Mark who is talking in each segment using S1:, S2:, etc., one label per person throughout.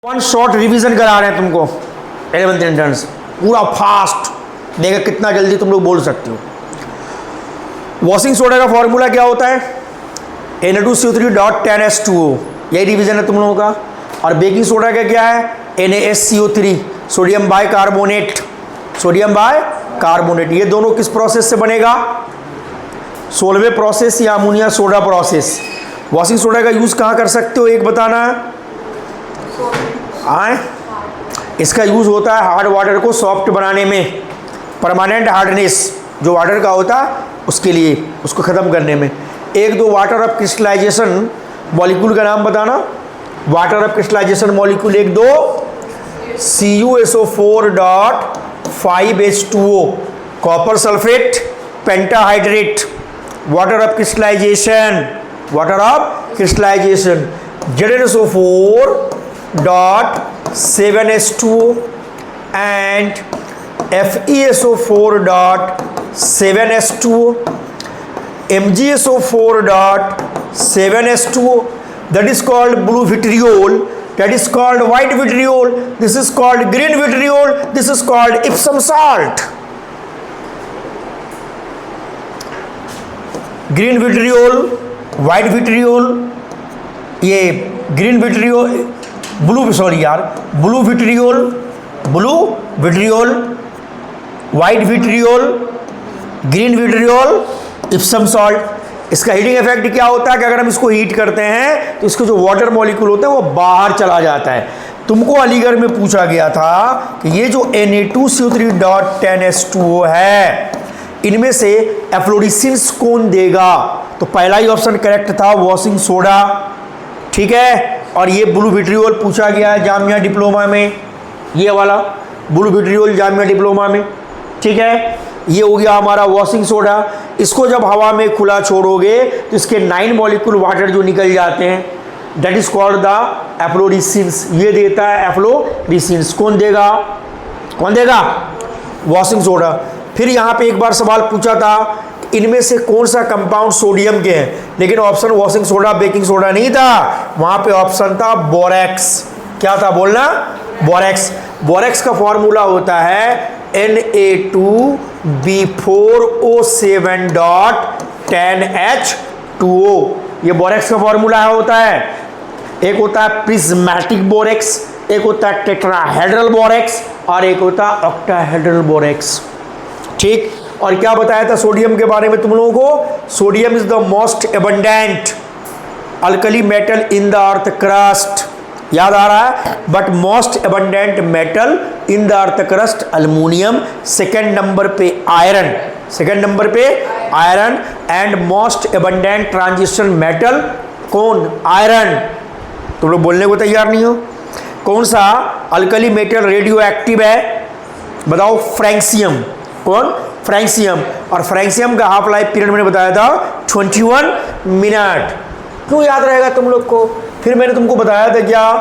S1: One short revision करा रहे हैं तुमको 11th इंटर्न्स, पूरा फास्ट। देखा कितना जल्दी तुम लोग बोल सकते हो। वॉशिंग सोडा का फॉर्मूला क्या होता है? Na2CO3.10H2O, यही रिवीजन है तुम लोगों का। और बेकिंग सोडा का क्या है? NaSCO3, sodium by carbonate, sodium by carbonate. ये दोनों किस प्रोसेस से बनेगा? सोलवे प्रोसेस या ammonia soda process. Washing soda का यूज़ कहाँ कर सकते हो, एक बताना आए। इसका यूज़ होता है हार्ड वाटर को सॉफ्ट बनाने में, परमानेंट हार्डनेस जो वाटर का होता है उसके लिए, उसको ख़त्म करने में। एक दो वाटर ऑफ क्रिस्टलाइजेशन मॉलिक्यूल का नाम बताना। वाटर ऑफ क्रिस्टलाइजेशन मॉलिक्यूल एक दो CuSO4.5H2O, copper sulphate pentahydrate. Water of crystallisation, water of crystallisation ZnSO4.7H2O and FeSO4.7H2O, MgSO4.7H2O, that is called blue vitriol, that is called white vitriol, this is called green vitriol, this is called Epsom salt. Green vitriol, white vitriol, ये green vitriol, blue vitriol, white vitriol, green vitriol, Epsom salt. इसका heating effect क्या होता है कि अगर हम इसको heat करते हैं तो इसको जो वाटर मॉलिक्यूल होता है वो बाहर चला जाता है। तुमको अलीगढ़ में पूछा गया था कि ये जो Na2CO3.10H2O है, इनमें से एफ्लोरेसेंस कौन देगा? तो पहला ही ऑप्शन करेक्ट था, वॉशिंग सोडा, ठीक है। और ये ब्लू विट्रियोल पूछा गया है जामिया डिप्लोमा में, ये वाला ब्लू विट्रियोल जामिया डिप्लोमा में, ठीक है। ये हो गया हमारा वॉशिंग सोडा। इसको जब हवा में खुला छोड़ोगे तो इसके 9 मॉलिक्यूल वाटर जो निकल जाते हैं, that is called the efflorescence. ये देता है एफ्लोरेसेंस। कौन देगा? Washing soda. फिर यहाँ पे एक बार सवाल पूछा था इनमें से कौन सा कंपाउंड सोडियम के हैं, लेकिन option washing soda baking soda नहीं था, वहाँ पे ऑप्शन था बोरेक्स। क्या था बोलना? बोरेक्स। बोरेक्स का फॉर्मूला होता है Na2B4O7.10H2O। ये बोरेक्स का फॉर्मूला होता है। एक होता है प्रिज्मेटिक बोरेक्स, एक होता है टेट्राहेड्रल बोरेक्स और एक होता है ऑक्टाहेड्रल बोरेक्स, ठीक। और क्या बताया था सोडियम के बारे में तुम लोगों को? Sodium is the most abundant alkali metal in the earth crust, याद आ रहा है। But most abundant metal in the earth crust aluminium, second number पे iron, and most abundant transition metal कौन? आयरन। तुम लोग बोलने को तैयार नहीं हो। कौन सा अल्कली मेटल रेडियो एक्टिव है? बताओ। फ्रैंक्सियम। कौन? फ्रैंक्सियम। और फ्रैंक्सियम का हाफ लाइफ पीरियड मैंने बताया था 21 मिनट। क्यों याद रहेगा तुम लोग को? फिर मैंने तुमको बताया था क्या?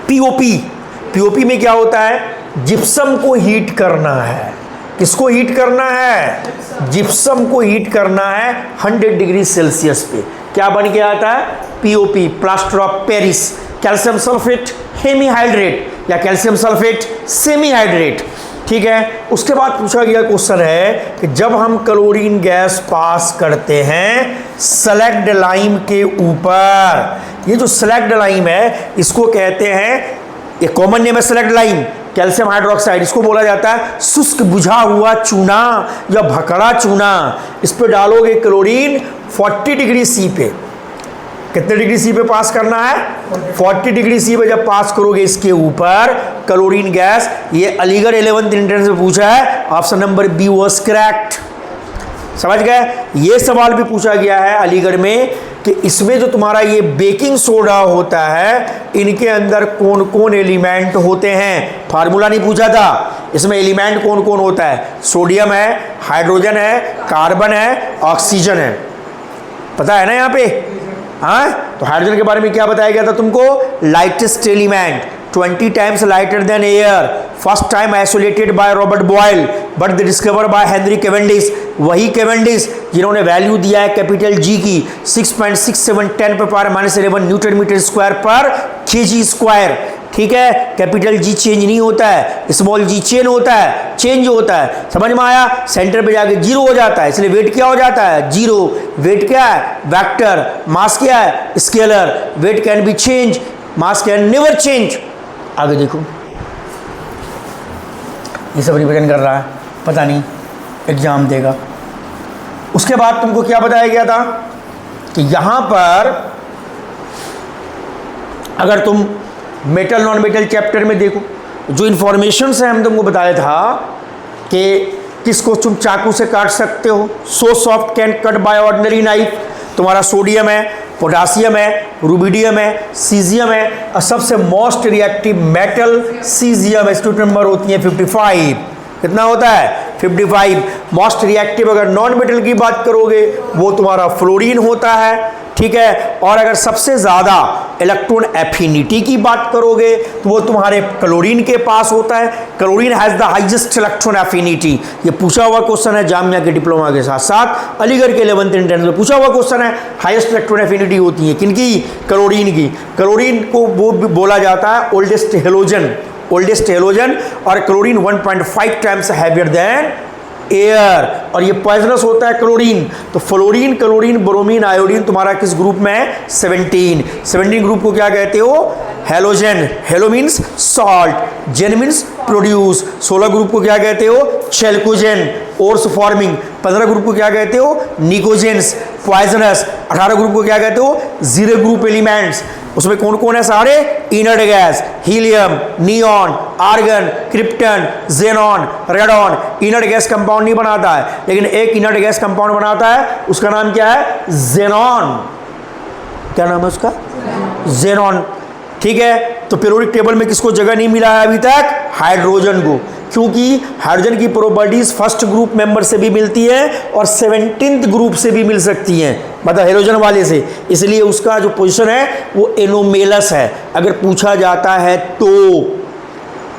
S1: पीओपी में क्या होता है? जिप्सम को हीट करना है। किसको हीट करना है? जिप्सम को हीट करना है 100 डिग्री सेल्सियस पे। क्या बन के आता है? POP, plaster of Paris. Calcium sulphate hemihydrate या कैल्शियम सल्फेट सेमीहाइड्रेट, ठीक है। उसके बाद पूछा गया क्वेश्चन है कि जब हम क्लोरीन गैस पास करते हैं स्लैग्ड लाइम के ऊपर, ये जो स्लैग्ड लाइम है इसको कहते हैं, ये कॉमन नेम है स्लैग्ड लाइम, कैल्शियम हाइड्रोक्साइड। इसको बोला जाता है शुष्क बुझा हुआ चूना या भकड़ा चूना। इस पे डालोगे क्लोरीन 40 डिग्री सी पे। कितने डिग्री सी पे पास करना है? 40 डिग्री सी पे जब पास करोगे इसके ऊपर क्लोरीन गैस, ये अलीगढ़ 11th इंट्रेंस में पूछा है, option number B was correct. समझ गए? ये सवाल भी पूछा गया है अलीगढ़ में कि इसमें जो तुम्हारा ये बेकिंग सोडा होता है, इनके अंदर कौन कौन एलिमेंट होते हैं। फार्मूला नहीं पूछा था, इसमें एलिमेंट कौन कौन होता है। सोडियम है, हाइड्रोजन है, कार्बन है, ऑक्सीजन है। पता है ना यहाँ पे? हाँ, तो हाइड्रोजन के बारे में क्या बताया गया था तुमको? Lightest element, 20 times lighter than air, first time isolated by Robert Boyle, but they discovered by Henry Cavendish। वही कैवेंडिश जिन्होंने वैल्यू दिया है कैपिटल जी की 6.67 10 पे पावर -11 न्यूटन मीटर स्क्वायर पर केजी स्क्वायर। ठीक है, कैपिटल जी चेंज नहीं होता है, स्मॉल जी चेंज होता है, चेंज होता है। समझ में आया? सेंटर पे जाके जीरो हो जाता है, इसलिए वेट क्या हो जाता है? जीरो। वेट क्या है? वेक्टर। मास क्या है? Scalar. Weight can be change, mass can never change. आगे देखो, ये सब रिवीजन कर रहा है, पता नहीं एग्जाम देगा। उसके बाद तुमको क्या बताया गया था कि यहां पर अगर तुम मेटल नॉन मेटल चैप्टर में देखो, जो इंफॉर्मेशन है हम तुमको बताया था कि किसको तुम चाकू से काट सकते हो। So soft can cut by ordinary knife. तुम्हारा सोडियम है, पोटासियम है, रुबिडियम है, सीजियम है, और सबसे मोस्ट रिएक्टिव मेटल सीजियम है। स्टूडेंट नंबर होती है 55। कितना होता है? 55। मोस्ट रिएक्टिव अगर नॉन मेटल की बात करोगे वो तुम्हारा फ्लोरीन होता है। ठीक है, और अगर सबसे ज़्यादा इलेक्ट्रॉन एफिनिटी की बात करोगे तो वो तुम्हारे क्लोरीन के पास होता है। Chlorine has the highest electron affinity. ये पूछा हुआ क्वेश्चन है जामिया के डिप्लोमा के साथ साथ अलीगढ़ के 11th and 10th में पूछा हुआ क्वेश्चन है। हाईएस्ट इलेक्ट्रॉन एफिनिटी होती है किनकी? क्लोरीन की। क्लोरीन को वो भी बोला जाता है ओल्डेस्ट हेलोजन, ओल्डेस्ट हेलोजन, और chlorine 1.5 times heavier then air, और ये पॉइजनस होता है क्लोरीन। तो फ्लोरीन, क्लोरीन, ब्रोमीन, आयोडीन तुम्हारा किस ग्रुप में है? 17 ग्रुप को क्या कहते हो? हेलोजन। हेलो मीन्स सॉल्ट, जेन मीन्स प्रोड्यूस। 16 ग्रुप को क्या कहते हो? चेल्कोजेन, ओर्स फॉर्मिंग। 15 ग्रुप को क्या कहते हो? Pnictogens, poisonous. 18 ग्रुप को क्या कहते हो? Zero group elements. उसमें कौन कौन है सारे? Inert gas, helium, neon, argon, krypton, xenon, radon. Inert gas compound नहीं बनाता है, लेकिन एक इनर्ट गैस कंपाउंड बनाता है, उसका नाम क्या है? जेनॉन। क्या नाम है उसका? जेनॉन। ठीक है, तो पीरियोडिक टेबल में किसको जगह नहीं मिला है अभी तक? हाइड्रोजन को, क्योंकि हाइड्रोजन की प्रोपर्टीज फर्स्ट ग्रुप मेंबर से भी मिलती है और 17th ग्रुप से भी मिल सकती हैं, मतलब हाइड्रोजन वाले से। इसलिए उसका जो पोजीशन है वो एनोमेलस है अगर पूछा जाता है तो।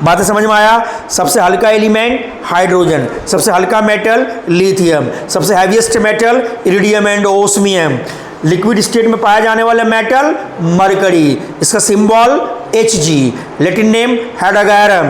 S1: बातें समझ में आया? सबसे हल्का एलिमेंट हाइड्रोजन, सबसे हल्का मेटल लिथियम, सबसे heaviest metal iridium and osmium. Liquid state में पाया जाने वाला मेटल मरकरी, इसका symbol Hg, Latin name hydrargyrum,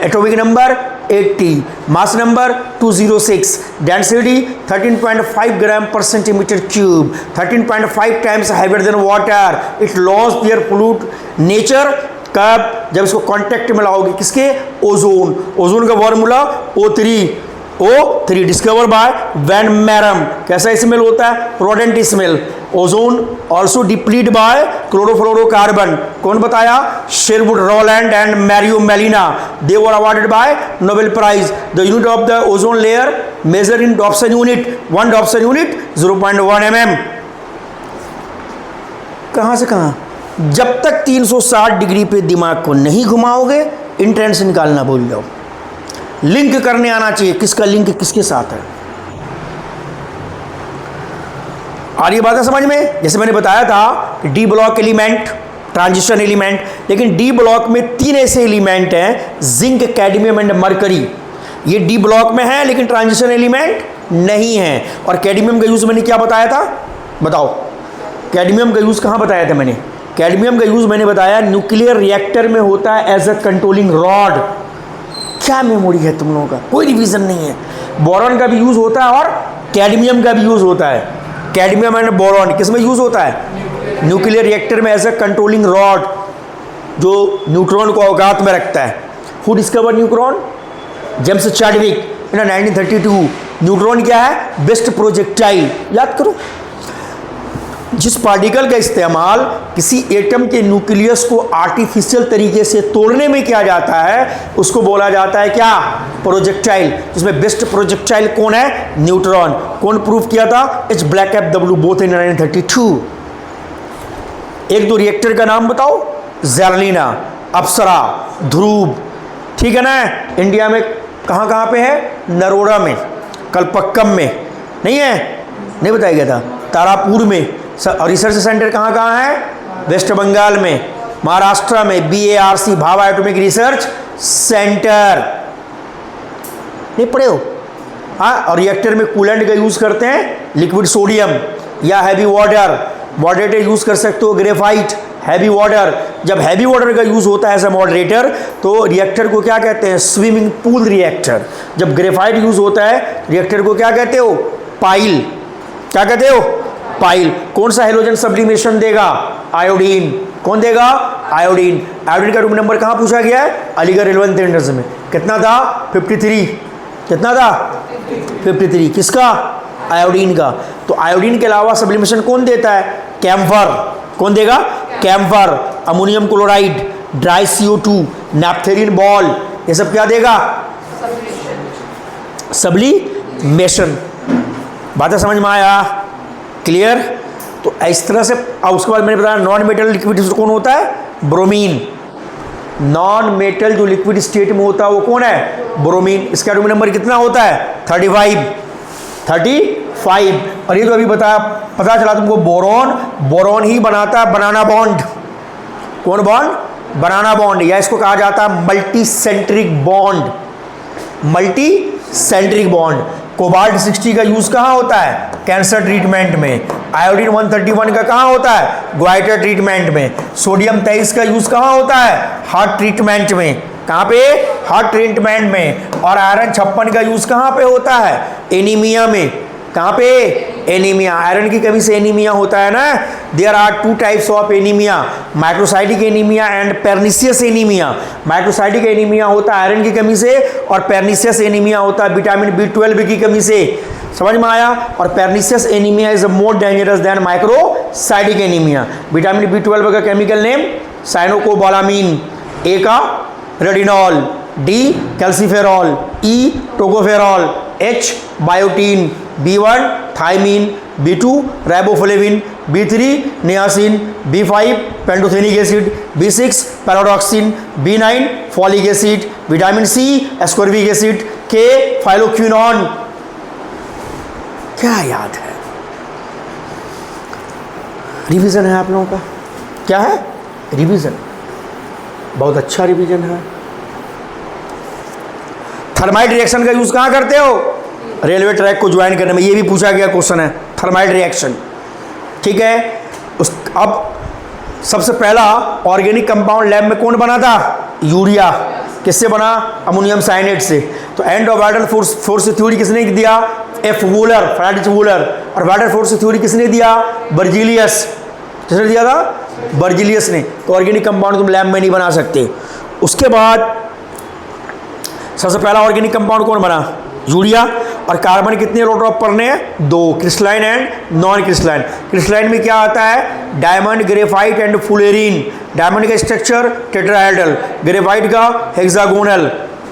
S1: atomic number 80, mass number 206, density 13.5 gram per centimetre cube, 13.5 times heavier than water. It loss their pollute nature कब? जब इसको contact में लाओगे किसके? ओजोन। ओजोन का formula O3 discover by van Marum. कैसा smell होता है? Rodent smell. Ozone also deplete by chlorofluorocarbon. कौन बताया? Sherwood, Rowland and Mario Molina. They were awarded by Nobel prize. The unit of the ozone layer measure in Dobson unit, 1 Dobson unit 0.1 mm। कहां से कहां? जब तक 360 degree पे दिमाग को नहीं घुमाओगे इंट्रेंस निकालना भूल जाओ। लिंक करने आना चाहिए, किसका लिंक किसके साथ है। आ रही बात है समझ में? जैसे मैंने बताया था D block element, transition element, लेकिन डी ब्लॉक में 3 ऐसे एलिमेंट हैं, जिंक, कैडमियम एंड मरकरी। ये डी ब्लॉक में है लेकिन ट्रांजिशन एलिमेंट नहीं है। और कैडमियम का यूज मैंने क्या बताया था? बताओ, कैडमियम का यूज कहां बताया था मैंने? कैडमियम का यूज मैंने बताया न्यूक्लियर रिएक्टर में होता है एज अ कंट्रोलिंग रॉड। क्या मेमोरी है तुम लोगों का? कोई रिवीजन नहीं है। बोरॉन का भी यूज होता है और कैडमियम का भी यूज होता है। कैडमियम एंड बोरॉन किस में यूज होता है? न्यूक्लियर रिएक्टर में एज अ कंट्रोलिंग रॉड, जो न्यूट्रॉन को अवकात में रखता है। Who discover neutron? James Chadwick in 1932। Neutron क्या है? Best projectile. याद करो, जिस पार्टिकल का इस्तेमाल किसी एटम के न्यूक्लियस को आर्टिफिशियल तरीके से तोड़ने में किया जाता है उसको बोला जाता है क्या? प्रोजेक्टाइल। जिसमें बेस्ट प्रोजेक्टाइल कौन है? न्यूट्रॉन। कौन प्रूव किया था? H. ब्लैकअप W both in 1932। एक दो रिएक्टर का नाम बताओ। ज़ेरालिना, अप्सरा, ध्रुव। ठीक है ना? इंडिया में कहाँ कहाँ पे है? नरोड़ा में, कलपक्कम में नहीं है, नहीं बताया गया था, तारापुर में। रिसर्च सेंटर कहाँ कहाँ है? वेस्ट बंगाल में, महाराष्ट्र में BARC, Bhabha atomic research centre. नहीं पढ़े हो? हाँ, और रिएक्टर में कूलेंट का यूज़ करते हैं लिक्विड सोडियम या हैवी वाटर। मॉडरेटर यूज़ कर सकते हो ग्रेफाइट, हैवी वाटर। जब हैवी वाटर का यूज़ होता है एज अ मॉडरेटर तो रिएक्टर को क्या कहते हैं? Swimming pool reactor. जब ग्रेफाइट यूज़ होता है रिएक्टर को क्या कहते हो? पाइल। क्या कहते हो? पाइल। कौन सा हेलोजन सब्लिमेशन देगा? आयोडीन। कौन देगा? आयोडीन। आयोडीन का रूम नंबर कहाँ पूछा गया है? अलीगढ़ रेलवे टेंडर्स में। कितना था? 53। कितना था? 53। किसका? आयोडीन का। तो आयोडीन के अलावा सब्लिमेशन कौन देता है? कैम्फर। कौन देगा? Camphor. Ammonium chloride, dry CO2, naphthalene ball, ये सब क्या देगा? सब्लिमेशन। बातें समझ में आया? क्लियर? तो इस तरह से। अब उसके बाद मैंने बताया नॉन मेटल लिक्विड कौन होता है? ब्रोमीन। नॉन मेटल जो लिक्विड स्टेट में होता है वो कौन है? ब्रोमीन। इसका एटॉमिक नंबर कितना होता है? 35। और ये तो अभी पता चला तुमको, बोरॉन ही बनाता है बनाना बॉन्ड। कौन बॉन्ड? बनाना बॉन्ड, या इसको कहा जाता है multi centric bond. Multi centric bond. Cobalt 60 का यूज कहाँ होता है? कैंसर ट्रीटमेंट में। आयोडीन 131 का कहाँ होता है? ग्वाइटर ट्रीटमेंट में। सोडियम 23 का यूज कहाँ होता है? हार्ट ट्रीटमेंट में। कहाँ पे? हार्ट ट्रीटमेंट में। और आयरन 56 का यूज कहाँ पे होता है? एनीमिया में। कहाँ पे? एनीमिया। आयरन की कमी से एनीमिया होता है ना। There are 2 types of anaemia, microcytic anaemia and pernicious anaemia. Microcytic anaemia होता है आयरन की कमी से, और पेर्निशियस एनीमिया होता है विटामिन B12 की कमी से। समझ में आया? और pernicious anaemia is more dangerous than microcytic anaemia. Vitamin B12 का केमिकल नेम साइनोकोबालामीन, ए का retinol, D calciferol, E tocopherol, H biotin, B1 thiamine, B2 riboflavin, B3 niacin, B5 pantothenic acid, B6 pyridoxine, B9 folic acid, vitamin C ascorbic acid, K phylloquinone. क्या याद है? Revision है आप लोगों का? क्या है? रिवीजन। बहुत अच्छा रिवीजन है। थर्माइट रिएक्शन का यूज कहाँ करते हो? रेलवे ट्रैक को ज्वाइन करने में। ये भी पूछा गया क्वेश्चन है, थर्माइट रिएक्शन। ठीक है। अब सबसे पहला ऑर्गेनिक कंपाउंड लैब में कौन बना था? यूरिया। किससे बना? अमोनियम साइनेट से। तो end of vital force theory किसने दिया? F वूलर, फ्रैडरिच वूलर। और वाइटल फोर्स थ्योरी किसने दिया? बर्जिलियस। किसने दिया था? बर्जिलियस ने। तो ऑर्गेनिक कंपाउंड तुम लैब में नहीं बना सकते। उसके बाद सबसे पहला ऑर्गेनिक कंपाउंड कौन बना? यूरिया। और कार्बन कितने एलोट्रॉप पढ़ने हैं? 2, crystalline and non crystalline. Crystalline में क्या आता है? Diamond, graphite and fullerene. Diamond का स्ट्रक्चर टेट्राहेड्रल, ग्रेफाइट का हेक्सागोनल।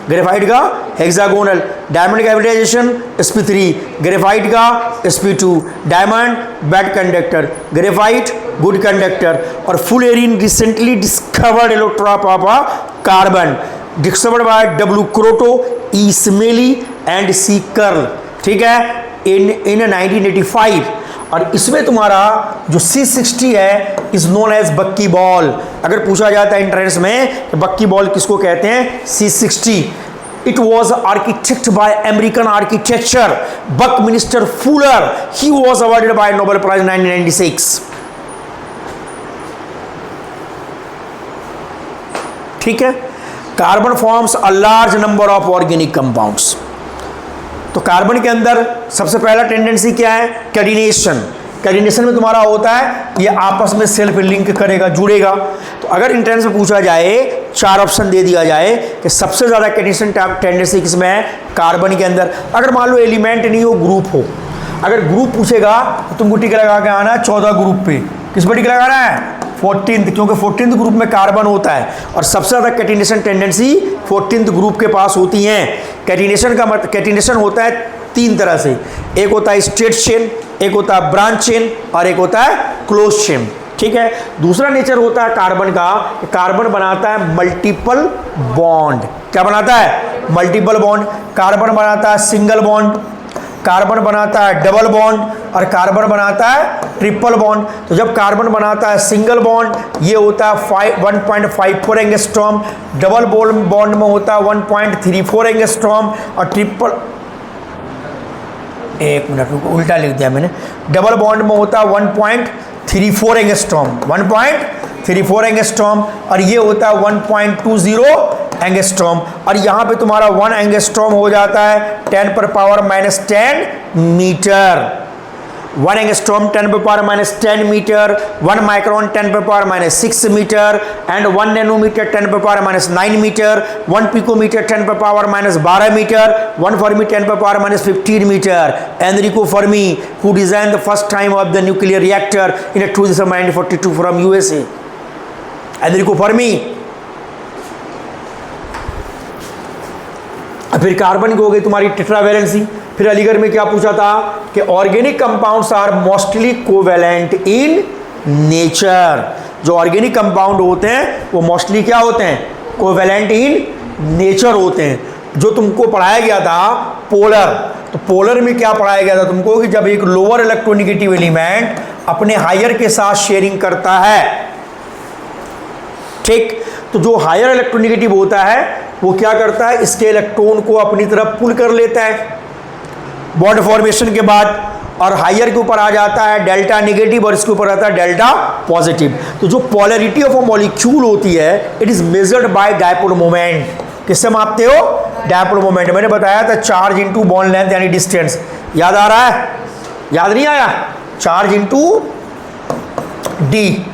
S1: ग्रेफाइट का हेक्सागोनल। डायमंड का हाइब्रिडाइजेशन sp3, ग्रेफाइट का sp2। Diamond bad conductor, graphite good conductor. और fullerene recently discovered allotrope of carbon, discovered by W Kroto, E Smalley and C Curl. ठीक है, इन 1985। और इसमें तुम्हारा जो C60 है इज नोन एज बक्की बॉल। अगर पूछा जाता है एंट्रेंस में कि बक्की बॉल किसको कहते हैं? C60। It was architect by American architecture Buckminster Fuller. He was awarded by Nobel prize 1996। ठीक है। Carbon forms a large number of organic compounds. तो कार्बन के अंदर सबसे पहला टेंडेंसी क्या है? कैडिनेशन। कैडिनेशन में तुम्हारा होता है ये आपस में सेल्फ लिंक करेगा, जुड़ेगा। तो अगर इंट्रेंस में पूछा जाए, 4 ऑप्शन दे दिया जाए कि सबसे ज़्यादा कैडिनेशन टेंडेंसी किसमें है? कार्बन के अंदर। अगर मान लो एलिमेंट नहीं हो, ग्रुप हो, अगर ग्रुप पूछेगा तो तुमको टिक लगा के आना है 14 ग्रुप पे। किस पर टिक लगाना है? 14th, क्योंकि 14th ग्रुप में कार्बन होता है और सबसे ज़्यादा कैटिनेशन टेंडेंसी 14th ग्रुप के पास होती हैं। कैटिनेशन का मतलब, कैटिनेशन होता है 3 तरह से। एक होता है स्ट्रेट चेन, एक होता है ब्रांच चेन और एक होता है क्लोज चेन। ठीक है। दूसरा नेचर होता है कार्बन का, कार्बन बनाता है मल्टीपल बॉन्ड। क्या बनाता है? Multiple bond. कार्बन बनाता है सिंगल बॉन्ड, कार्बन बनाता है डबल बॉन्ड और कार्बन बनाता है ट्रिपल बॉन्ड। तो जब कार्बन बनाता है सिंगल बॉन्ड ये होता है 1.54 एंगस्ट्रॉम, डबल बॉन्ड में होता है 1.34 एंगस्ट्रॉम और ट्रिपल एक मिनट रुको, उल्टा लिख दिया मैंने। डबल बॉन्ड में होता है 1.34 एंगस्ट्रॉम, 1.34 एंगस्ट्रॉम, और ये होता है 1.20 एंगस्ट्रॉम, और यहाँ पे तुम्हारा 1 एंगस्ट्रॉम हो जाता है 10⁻⁻10 metre. 1 angstrom 10⁻⁻10 metre, 1 micron 10⁻⁻6 metre, and 1 nanometre 10⁻⁻9 metre, 1 picometre 10⁻⁻12 metre, 1 fermi 10⁻⁻15 metre. Enrico Fermi, who designed the first time of the nuclear reactor in 2 December 1942 from USA। Enrico Fermi. फिर carbon की हो गई तुम्हारी tetravalency. फिर अलीगढ़ में क्या पूछा था कि organic compounds are mostly covalent in nature. जो ऑर्गेनिक कंपाउंड होते हैं वो मोस्टली क्या होते हैं? कोवैलेंट इन नेचर होते हैं। जो तुमको पढ़ाया गया था पोलर, तो पोलर में क्या पढ़ाया गया था तुमको कि जब एक लोअर इलेक्ट्रोनेगेटिव एलिमेंट अपने हायर के साथ शेयरिंग करता है, ठीक, तो जो हायर इलेक्ट्रोनेगेटिव होता है वो क्या करता है, इसके इलेक्ट्रॉन को अपनी तरफ पुल कर लेता है बॉन्ड फॉर्मेशन के बाद, और हायर के ऊपर आ जाता है डेल्टा नेगेटिव और इसके ऊपर आता है डेल्टा पॉजिटिव। तो जो पोलैरिटी ऑफ अ मॉलिक्यूल होती है it is measured by dipole moment. किससे मापते हो? Dipole moment. मैंने बताया था चार्ज इनटू बॉन्ड लेंथ यानी डिस्टेंस। याद आ रहा है? याद नहीं आया? चार्ज इनटू डी,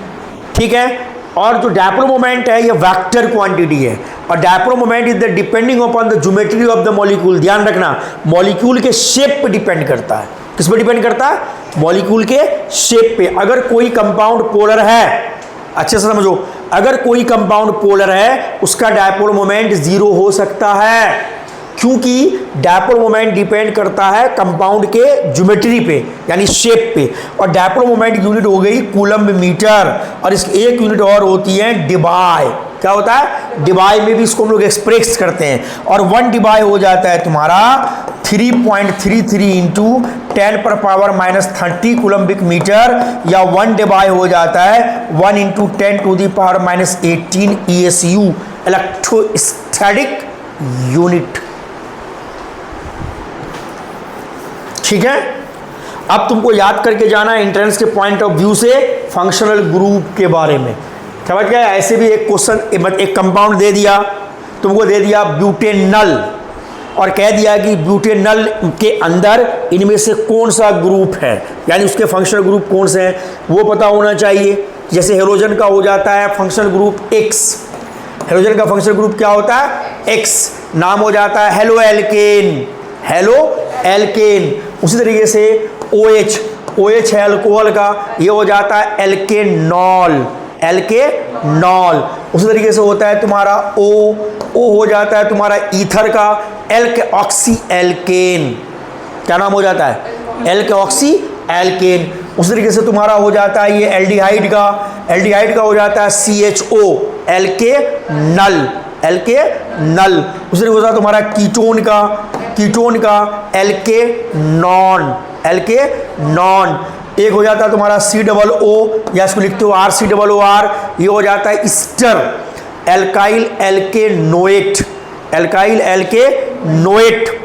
S1: ठीक है। और जो डायपोल मोमेंट है ये वेक्टर क्वांटिटी है, और dipole moment is the depending upon the geometry of the molecule. ध्यान रखना, मॉलिक्यूल के शेप पे डिपेंड करता है। किस पे डिपेंड करता है? मॉलिक्यूल के शेप पे। अगर कोई कंपाउंड पोलर है, अच्छे से समझो, अगर कोई कंपाउंड पोलर है उसका डायपोल मोमेंट 0 हो सकता है, क्योंकि डायपोल मोमेंट डिपेंड करता है कंपाउंड के ज्योमेट्री पे यानी शेप पे। और डायपोल मोमेंट यूनिट हो गई कूलम्ब मीटर, और इसकी एक यूनिट और होती है डिबाई। क्या होता है? डिबाई में भी इसको हम लोग एक्सप्रेस करते हैं, और 1 डिबाई हो जाता है तुम्हारा 3.33 इंटू 10⁻⁻30 कूलम्बिक मीटर, या 1 डिबाई हो जाता है 1 इंटू 10⁻⁻18 ESU इलेक्ट्रोस्टैटिक यूनिट। ठीक है। अब तुमको याद करके जाना है एंट्रेंस के पॉइंट ऑफ व्यू से फंक्शनल ग्रुप के बारे में। समझ गए? ऐसे भी एक क्वेश्चन, एक कंपाउंड दे दिया तुमको, दे दिया ब्यूटेनल, और कह दिया कि ब्यूटेनल के अंदर इनमें से कौन सा ग्रुप है, यानी उसके फंक्शनल ग्रुप कौन से हैं वो पता होना चाहिए। जैसे हेलोजन का हो जाता है फंक्शनल ग्रुप X। हेलोजन का फंक्शनल ग्रुप क्या होता है? X। नाम हो जाता है हेलो एल्केन, हेलो एल्केन। उसी तरीके से OH है अल्कोहल का, ये हो जाता है एल्केनॉल, एल्केनॉल। उसी तरीके से होता है तुम्हारा O हो जाता है तुम्हारा ईथर का एल्केऑक्सी एल्केन। क्या नाम हो जाता है? एल्केऑक्सी एल्केन। उसी तरीके से तुम्हारा हो जाता है ये एल्डिहाइड का हो जाता है CHO, एल्केनल, एल्केनल। उसी तरीके से तुम्हारा कीटोन का एल्केनॉन, एल्केनॉन। एक हो जाता है तुम्हारा COO, या इसको लिखते हो RCOOR, ये हो जाता है Easter, alkyl alkanoate, alkyl alkanoate.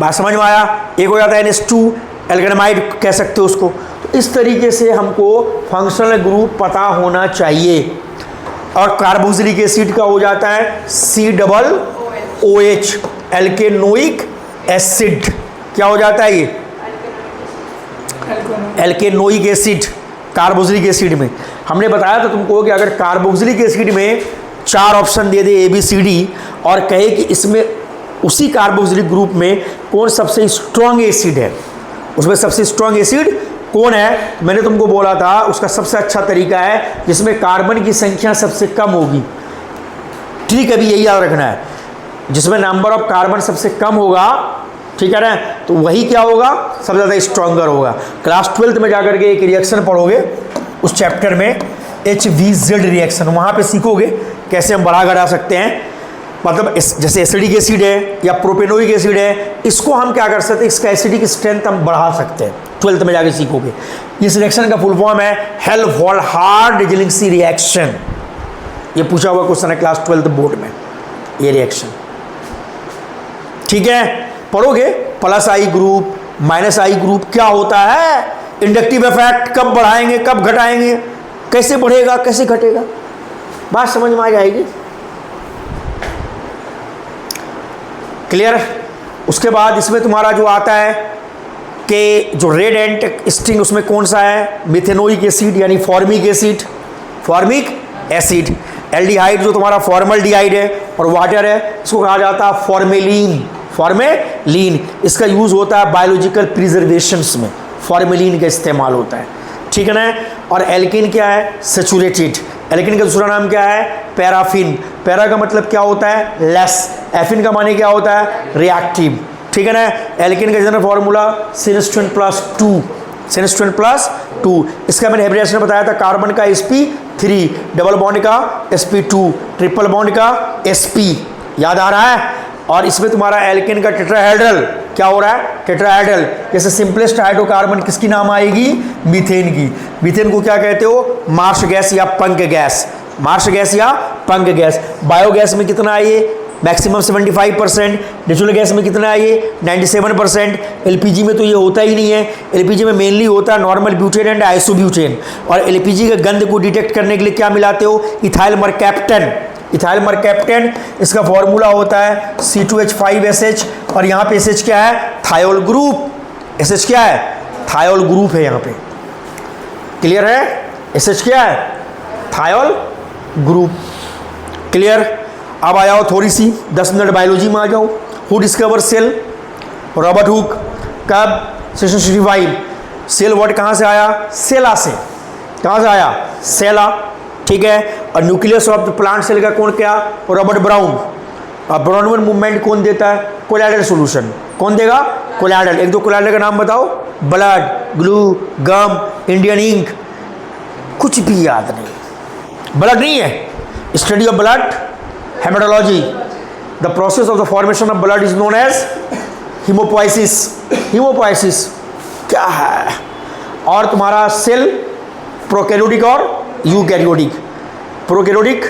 S1: बात समझ में आया? एक हो जाता है NH2 एल्केनामाइड कह सकते हो उसको। तो इस तरीके से हमको फंक्शनल ग्रुप पता होना चाहिए। और कार्बोक्सिलिक एसिड का हो जाता है COOH, एल्केनोइक एसिड। क्या हो जाता है ये? एल्केनोइक एसिड। कार्बोक्सिलिक एसिड में हमने बताया था तुमको कि अगर कार्बोक्सिलिक एसिड में 4 ऑप्शन दे दे ABCD, और कहे कि इसमें उसी कार्बोक्सिलिक ग्रुप में कौन सबसे स्ट्रॉन्ग एसिड है, उसमें सबसे स्ट्रॉन्ग एसिड कौन है, मैंने तुमको बोला था उसका सबसे अच्छा तरीका है जिसमें कार्बन की संख्या सबसे कम होगी। ठीक है, अभी यही याद रखना है, जिसमें नंबर ऑफ कार्बन सबसे कम होगा, ठीक है ना, तो वही क्या होगा? सबसे ज़्यादा स्ट्रॉन्गर होगा। क्लास 12th में जाकर के एक रिएक्शन पढ़ोगे उस चैप्टर में HVZ रिएक्शन, वहाँ पे सीखोगे कैसे हम बढ़ा घटा सकते हैं। मतलब जैसे एसिडिक एसिड है या प्रोपेनोइक एसिड है, इसको हम क्या कर सकते हैं, इसका एसिडिक स्ट्रेंथ हम बढ़ा सकते हैं। 12th में जाके सीखोगे। इस रिएक्शन का फुल फॉर्म है हेल्महोल्ट्ज-हार्ड-जेलिंस्की रिएक्शन। ये पूछा हुआ क्वेश्चन है क्लास 12th बोर्ड में, ये रिएक्शन। ठीक है, पढ़ोगे plus I group, minus I group क्या होता है? Inductive effect. कब बढ़ाएंगे कब घटाएंगे, कैसे बढ़ेगा कैसे घटेगा, बात समझ में आ जाएगी। क्लियर? उसके बाद इसमें तुम्हारा जो आता है कि जो रेड एंड स्ट्रिंग उसमें कौन सा है? मिथेनोइक एसिड यानी formic acid, formic acid. Aldehyde जो तुम्हारा फॉर्मल्डिहाइड है और वाटर है, इसको कहा जाता है फॉर्मेलिन, फॉर्मेलिन। इसका यूज होता है बायोलॉजिकल प्रिजर्वेशंस में, फॉर्मेलिन का इस्तेमाल होता है, ठीक है ना। और एल्किन क्या है? सैचुरेटेड। एल्किन का दूसरा नाम क्या है? पैराफिन। पैरा का मतलब क्या होता है? लेस। एफिन का माने क्या होता है? रिएक्टिव, ठीक है ना। एल्किन का जनरल फॉर्मूला CN2+2, CN2+2। इसका मैंने हाइब्रिडेशन बताया था, कार्बन का sp3, डबल बॉन्ड का sp2, ट्रिपल बॉन्ड का sp, याद आ रहा है। और इसमें तुम्हारा एल्केन का टेट्राहेड्रल क्या हो रहा है? टेट्राहेड्रल। जैसे सिंपलेस्ट हाइड्रोकार्बन किसकी नाम आएगी? मीथेन की। मीथेन को क्या कहते हो? मार्श गैस या पंख गैस, मार्श गैस या पंख गैस। बायोगैस में कितना है ये? मैक्सिमम 75%। नेचुरल गैस में कितना है ये? 97%। एलपीजी में तो ये होता ही नहीं है। एलपीजी में मेनली होता है नॉर्मल ब्यूटेन एंड आइसोब्यूटेन। और एलपीजी के गंध को डिटेक्ट करने के लिए क्या मिलाते हो? Ethyl mercaptan, ethyl mercaptan. इसका फॉर्मूला होता है C2H5SH। और यहाँ पे SH क्या है? Thiol group. SH क्या है? थायोल ग्रुप है यहाँ पे। क्लियर है? SH क्या है? Thiol group. क्लियर? अब आ जाओ थोड़ी सी 10 मिनट बायोलॉजी में आ जाओ। Who discover cell? Robert Hooke. कब? 1665। सेल वर्ड कहाँ से आया? सेला से। कहाँ से आया? सेला, ठीक है। और nucleus of the plant cell का कौन क्या? Robert Brown. और ब्राउनमैन मूवमेंट कौन देता है? Colloidal solution. कौन देगा? कोलाइडल। एक दो कोलाइडल का नाम बताओ। Blood, glue, gum, Indian ink. कुछ भी याद नहीं। ब्लड नहीं है? Study of blood, haematology. The process of the formation of blood is known as haemopoiesis. Haemopoiesis क्या है? और तुम्हारा सेल प्रोकैरियोटिक और यूकैरियोटिक। प्रोकैरियोटिक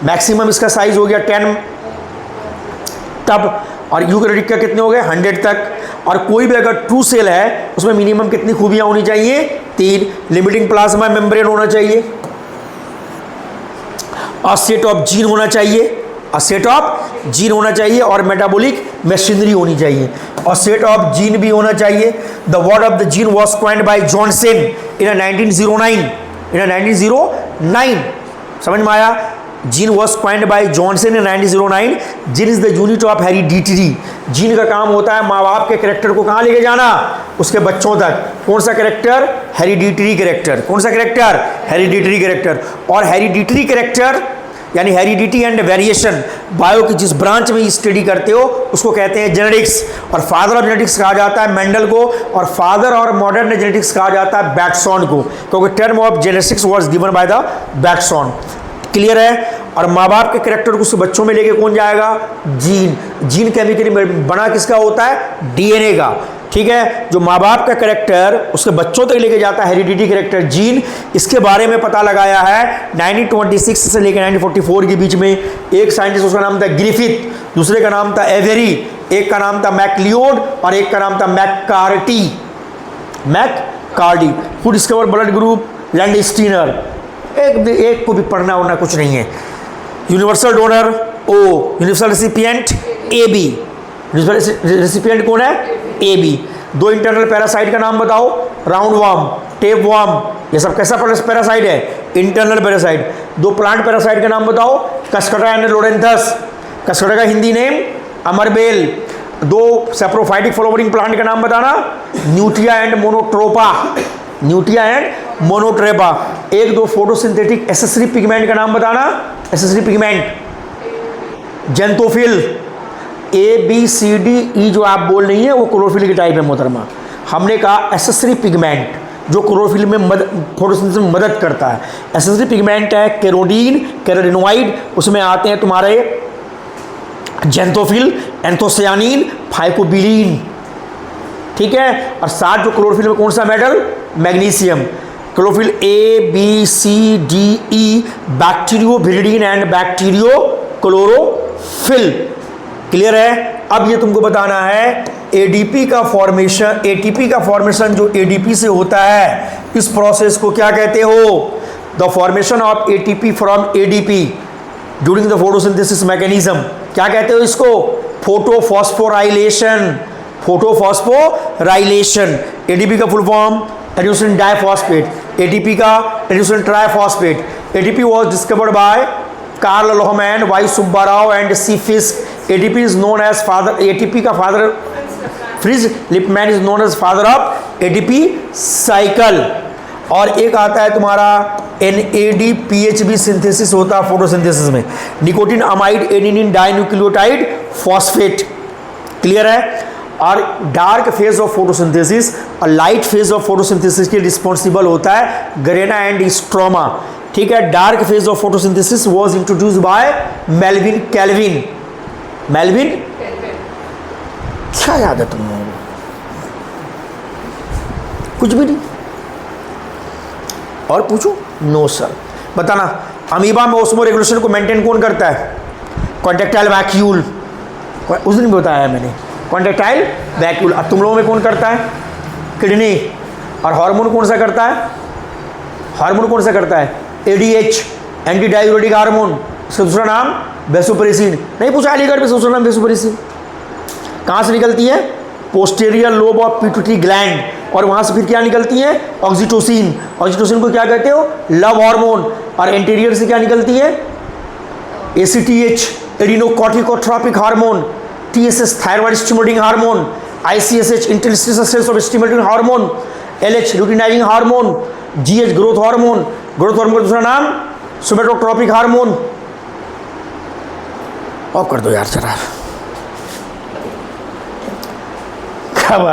S1: मैक्सिमम इसका साइज हो गया 10 तब, और यूकैरियोटिक का कितने हो गए? 100 तक। और कोई भी अगर ट्रू सेल है उसमें मिनिमम कितनी खूबियां होनी चाहिए? 3। लिमिटिंग प्लाज्मा मेम्ब्रेन होना चाहिए, और सेट ऑफ जीन होना चाहिए, और सेट ऑफ जीन होना चाहिए, और मेटाबॉलिक मशीनरी होनी चाहिए, और सेट ऑफ जीन भी होना चाहिए। The word of the gene was coined by Johnson in 1909। In 1909 समझ में आया? Gene was coined by Johnson in 1909। Gene is the unit of heredity. Gene का काम होता है माँ बाप के कैरेक्टर को कहाँ लेके जाना? उसके बच्चों तक। कौन सा कैरेक्टर? Hereditary character. कौन सा कैरेक्टर? Hereditary character. और हेरिडिटरी कैरेक्टर यानी हेरिडिटी एंड वेरिएशन, बायो की जिस ब्रांच में स्टडी करते हो उसको कहते हैं जेनेटिक्स। और फादर ऑफ जेनेटिक्स कहा जाता है मेंडल को, और फादर और मॉडर्न जेनेटिक्स कहा जाता है बैटसॉन को, क्योंकि term of genetics was given by the Bateson. Clear है? और माँ बाप के कैरेक्टर को उसके बच्चों में लेके कौन जाएगा? जीन। जीन केमिकली बना किसका होता है? डीएनए का, ठीक है। जो माँ बाप का कैरेक्टर उसके बच्चों तक लेके जाता है हेरिडिटी कैरेक्टर जीन। इसके बारे में पता लगाया है 1926 से लेकर 1944 के बीच में। एक साइंटिस्ट, उसका नाम था ग्रिफिथ, दूसरे का नाम था एवेरी, एक का नाम था मैकलियोड, और एक का नाम था McCarty. McCarty. Who discover blood group? Landsteiner. एक को भी पढ़ना होना कुछ नहीं है। Universal donor O, universal recipient AB। Universal recipient कौन है? AB। दो इंटरनल पैरासाइट का नाम बताओ। राउंड वार्म, टेप वार्म, ये सब कैसा पैरासाइट है? Internal parasite. दो प्लांट पैरासाइट का नाम बताओ। कस्कटा एंड लोरेंथस। कस्कटा का हिंदी नेम अमरबेल। दो सैप्रोफाइटिक फ्लावरिंग प्लांट का नाम बताना। न्यूटिया एंड मोनोट्रोपा। न्यूटिया एंड मोनोट्रेपा। एक दो फोटोसिंथेटिक एसेसरी पिगमेंट का नाम बताना। Accessory pigment xanthophyll. ABCDE जो आप बोल रही हैं वो क्लोरोफिल की टाइप है मोहतरमा। हमने कहा एसेसरी पिगमेंट जो क्लोरोफिल में फोटोसिंथेसिस में मदद करता है। एसेसरी पिगमेंट है कैरोटीन, कैरोटिनॉइड, उसमें आते हैं तुम्हारे जेंथोफिल, एंथोसियानिन, फाइकोबिलीन, ठीक है। और साथ जो क्लोरोफिल में कौन सा metal? Magnesium. Chlorophyll ABCDE bacterioviridin and bacteriochlorophyll. Clear है? अब ये तुमको बताना है एडीपी का फॉर्मेशन, एटीपी का फॉर्मेशन जो एडीपी से होता है, इस प्रोसेस को क्या कहते हो? The formation of ATP from ADP during the photosynthesis mechanism, क्या कहते हो इसको? फोटोफॉस्फोराइलेशन। फोटोफॉस्फोराइलेशन। एडीपी का full form adenosine diphosphate, ATP का adenosine triphosphate. ATP was discovered by Karl Lohmann, Y Subbarao and C Fiske. ATP is known as father, ATP का father Fritz Lipmann is known as father of ATP cycle. और एक आता है तुम्हारा NADPHB synthesis होता है photosynthesis में, nicotine amide adenine dinucleotide phosphate. Clear है? और डार्क फेज ऑफ फोटोसिंथेसिस और लाइट फेज ऑफ फोटोसिंथेसिस के रिस्पॉन्सिबल होता है गरेना एंड स्ट्रोमा। ठीक है, dark phase of photosynthesis was introduced by Melvin Calvin. Melvin क्या याद है तुम लोगों को? कुछ भी नहीं? और पूछो? No sir. बताना, अमीबा में ऑस्मो रेगुलेशन को मेंटेन कौन करता है? Contractile vacuole. उस दिन बताया मैंने, कॉन्ट्रेक्टाइल वैक्यूल। अब तुम लोगों में कौन करता है? किडनी। और हार्मोन कौन सा करता है? हार्मोन कौन सा करता है? ADH, anti diuretic hormone. इसका दूसरा नाम वेसोप्रेसिन। नहीं पूछा अलीगढ़ में, दूसरा नाम वेसोप्रेसिन। कहाँ से निकलती है? Posterior lobe of pituitary gland. और वहाँ से फिर क्या निकलती है? ऑक्सीटोसिन। ऑक्सीटोसिन को क्या कहते हो? Love hormone. और एंटीरियर से क्या निकलती है? ACTH, adrenocorticotropic hormone. TSS, thyroid stimulating hormone. ICSH, interstitial cells of stimulating hormone. LH, luteinizing hormone. GH, growth hormone. Growth hormone का दूसरा नाम सोमेटोट्रोपिक हार्मोन। ऑफ कर दो यार जरा। क्या हुआ?